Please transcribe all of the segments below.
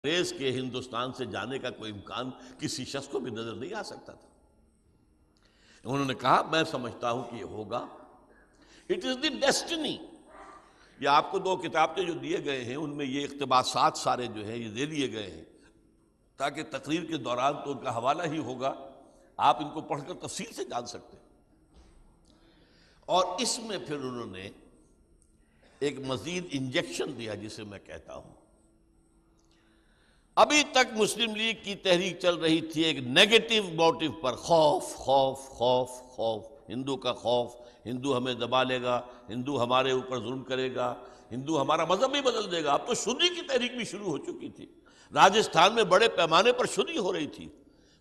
انگریز کے ہندوستان سے جانے کا کوئی امکان کسی شخص کو بھی نظر نہیں آ سکتا تھا۔ انہوں نے کہا میں سمجھتا ہوں کہ یہ ہوگا، اٹ از دی ڈیسٹنی۔ یہ آپ کو دو کتابیں جو دیے گئے ہیں ان میں یہ اقتباسات سارے جو ہیں یہ دے دیے گئے ہیں تاکہ تقریر کے دوران تو ان کا حوالہ ہی ہوگا، آپ ان کو پڑھ کر تفصیل سے جان سکتے ہیں۔ اور اس میں پھر انہوں نے ایک مزید انجیکشن دیا جسے میں کہتا ہوں، ابھی تک مسلم لیگ کی تحریک چل رہی تھی ایک نیگیٹو موٹیو پر، خوف خوف خوف خوف، ہندو کا خوف، ہندو ہمیں دبا لے گا، ہندو ہمارے اوپر ظلم کرے گا، ہندو ہمارا مذہب بھی بدل دے گا۔ اب تو سنی کی تحریک بھی شروع ہو چکی تھی، راجستھان میں بڑے پیمانے پر سنی ہو رہی تھی۔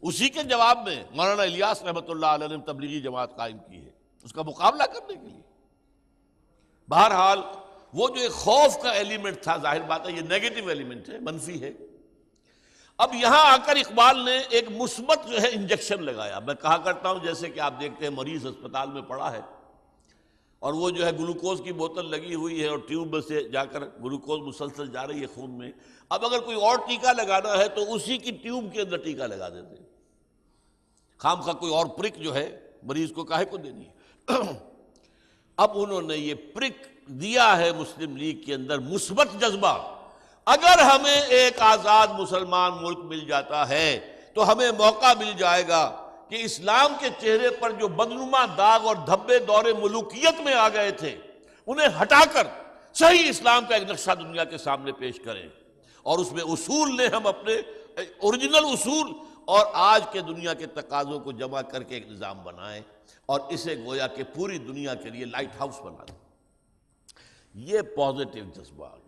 اسی کے جواب میں مولانا الیاس رحمۃ اللہ علیہ نے تبلیغی جماعت قائم کی ہے اس کا مقابلہ کرنے کے لیے۔ بہرحال وہ جو ایک خوف کا ایلیمنٹ تھا، ظاہر بات ہے یہ نیگیٹو ایلیمنٹ ہے، منفی ہے۔ اب یہاں آ کر اقبال نے ایک مثبت جو ہے انجیکشن لگایا۔ میں کہا کرتا ہوں جیسے کہ آپ دیکھتے ہیں مریض اسپتال میں پڑا ہے اور وہ جو ہے گلوکوز کی بوتل لگی ہوئی ہے اور ٹیوب سے جا کر گلوکوز مسلسل جا رہی ہے خون میں، اب اگر کوئی اور ٹیکہ لگانا ہے تو اسی کی ٹیوب کے اندر ٹیکہ لگا دیتے ہیں، خام خواہ کوئی اور پرک جو ہے مریض کو کاہے کو دینی ہے۔ اب انہوں نے یہ پرک دیا ہے مسلم لیگ کے اندر، مثبت جذبہ۔ اگر ہمیں ایک آزاد مسلمان ملک مل جاتا ہے تو ہمیں موقع مل جائے گا کہ اسلام کے چہرے پر جو بدنما داغ اور دھبے دور ملوکیت میں آ گئے تھے انہیں ہٹا کر صحیح اسلام کا ایک نقشہ دنیا کے سامنے پیش کریں، اور اس میں اصول نے ہم اپنے اوریجنل اصول اور آج کے دنیا کے تقاضوں کو جمع کر کے ایک نظام بنائیں اور اسے گویا کہ پوری دنیا کے لیے لائٹ ہاؤس بنا دیں۔ یہ پازیٹیو جذبہ آ گیا۔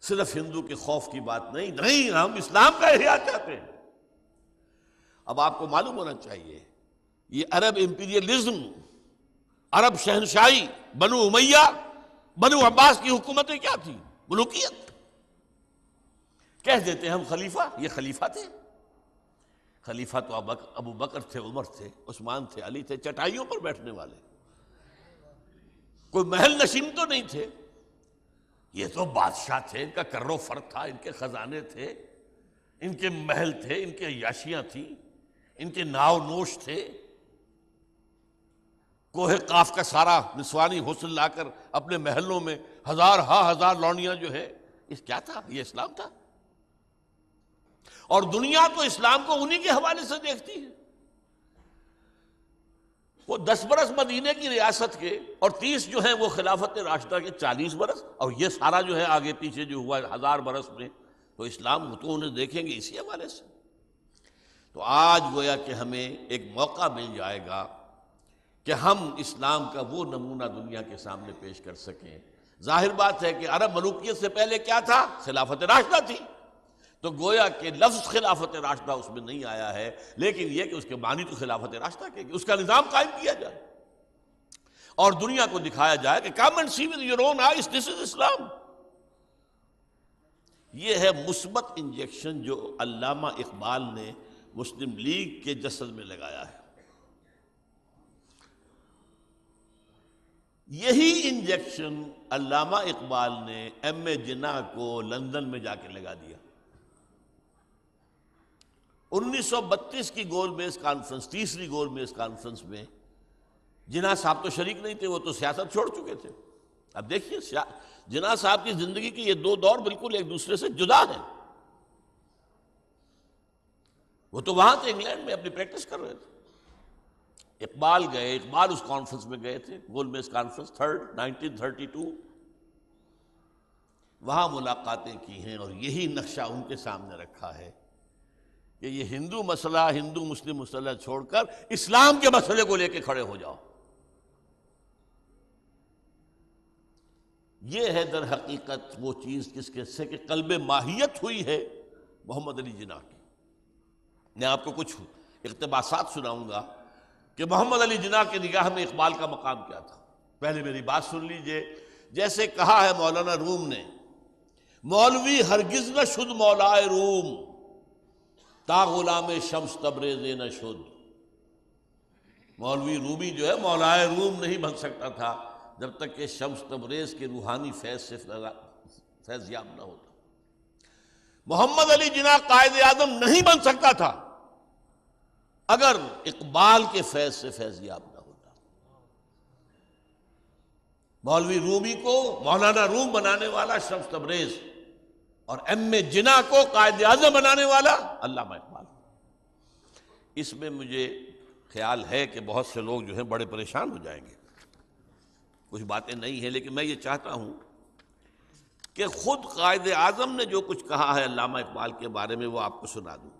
صرف ہندو کے خوف کی بات نہیں، ہم اسلام کا احیاء چاہتے ہیں۔ اب آپ کو معلوم ہونا چاہیے یہ عرب امپیریلزم، عرب شہنشاہی، بنو امیہ، بنو عباس کی حکومتیں کیا تھی؟ ملوکیت۔ کہہ دیتے ہم خلیفہ، یہ خلیفہ تھے۔ خلیفہ تو ابو بکر تھے، عمر تھے، عثمان تھے، علی تھے، چٹائیوں پر بیٹھنے والے، کوئی محل نشین تو نہیں تھے۔ یہ تو بادشاہ تھے، ان کا کر و فر تھا، ان کے خزانے تھے، ان کے محل تھے، ان کے عیاشیاں تھیں، ان کے ناؤ نوش تھے۔ کوہ قاف کا سارا نسوانی حسن لا کر اپنے محلوں میں ہزار لونیاں جو ہے، اس کیا تھا؟ یہ اسلام تھا۔ اور دنیا تو اسلام کو انہی کے حوالے سے دیکھتی ہے۔ وہ 10 برس مدینے کی ریاست کے اور 30 جو ہیں وہ خلافت راشدہ کے، 40 برس، اور یہ سارا جو ہے آگے پیچھے جو ہوا 1000 برس میں، تو اسلام تو انہیں دیکھیں گے اسی حوالے سے۔ تو آج گویا کہ ہمیں ایک موقع مل جائے گا کہ ہم اسلام کا وہ نمونہ دنیا کے سامنے پیش کر سکیں۔ ظاہر بات ہے کہ عرب ملوکیت سے پہلے کیا تھا؟ خلافت راشدہ تھی، تو گویا کہ لفظ خلافت راشدہ اس میں نہیں آیا ہے، لیکن یہ کہ اس کے معنی تو خلافت راشدہ کے، اس کا نظام قائم کیا جائے اور دنیا کو دکھایا جائے کہ come and see with your own eyes, this is Islam۔ یہ ہے مثبت انجیکشن جو علامہ اقبال نے مسلم لیگ کے جسد میں لگایا ہے۔ یہی انجیکشن علامہ اقبال نے ایم اے جناح کو لندن میں جا کے لگا دیا۔ 1932 کی گول میز کانفرنس، تیسری گول میز کانفرنس میں جناح صاحب تو شریک نہیں تھے، وہ تو سیاست چھوڑ چکے تھے۔ اب دیکھیے جناح صاحب کی زندگی کے یہ دو دور بالکل ایک دوسرے سے جدا ہیں۔ وہ تو وہاں تھے انگلینڈ میں اپنی پریکٹس کر رہے تھے، اقبال اس کانفرنس میں گئے تھے، گول میز کانفرنس 1932، وہاں ملاقاتیں کی ہیں اور یہی نقشہ ان کے سامنے رکھا ہے کہ یہ ہندو مسئلہ، ہندو مسلم مسئلہ چھوڑ کر اسلام کے مسئلے کو لے کے کھڑے ہو جاؤ۔ یہ ہے در حقیقت وہ چیز جس کے سے کہ قلب ماہیت ہوئی ہے محمد علی جناح کی۔ میں آپ کو کچھ اقتباسات سناؤں گا کہ محمد علی جناح کے نگاہ میں اقبال کا مقام کیا تھا۔ پہلے میری بات سن لیجئے۔ جیسے کہا ہے مولانا روم نے، مولوی ہرگز نہ شد مولائے روم، تا غلام شمس تبریز نہ شد۔ مولوی رومی جو ہے مولائے روم نہیں بن سکتا تھا جب تک کہ شمس تبریز کے روحانی فیض سے فیض یاب نہ ہوتا۔ محمد علی جناح قائد اعظم نہیں بن سکتا تھا اگر اقبال کے فیض سے فیضیاب نہ ہوتا۔ مولوی رومی کو مولانا روم بنانے والا شمس تبریز، اور ایم اے جناح کو قائد اعظم بنانے والا علامہ اقبال۔ اس میں مجھے خیال ہے کہ بہت سے لوگ جو ہیں بڑے پریشان ہو جائیں گے، کچھ باتیں نہیں ہیں، لیکن میں یہ چاہتا ہوں کہ خود قائد اعظم نے جو کچھ کہا ہے علامہ اقبال کے بارے میں وہ آپ کو سنا دوں۔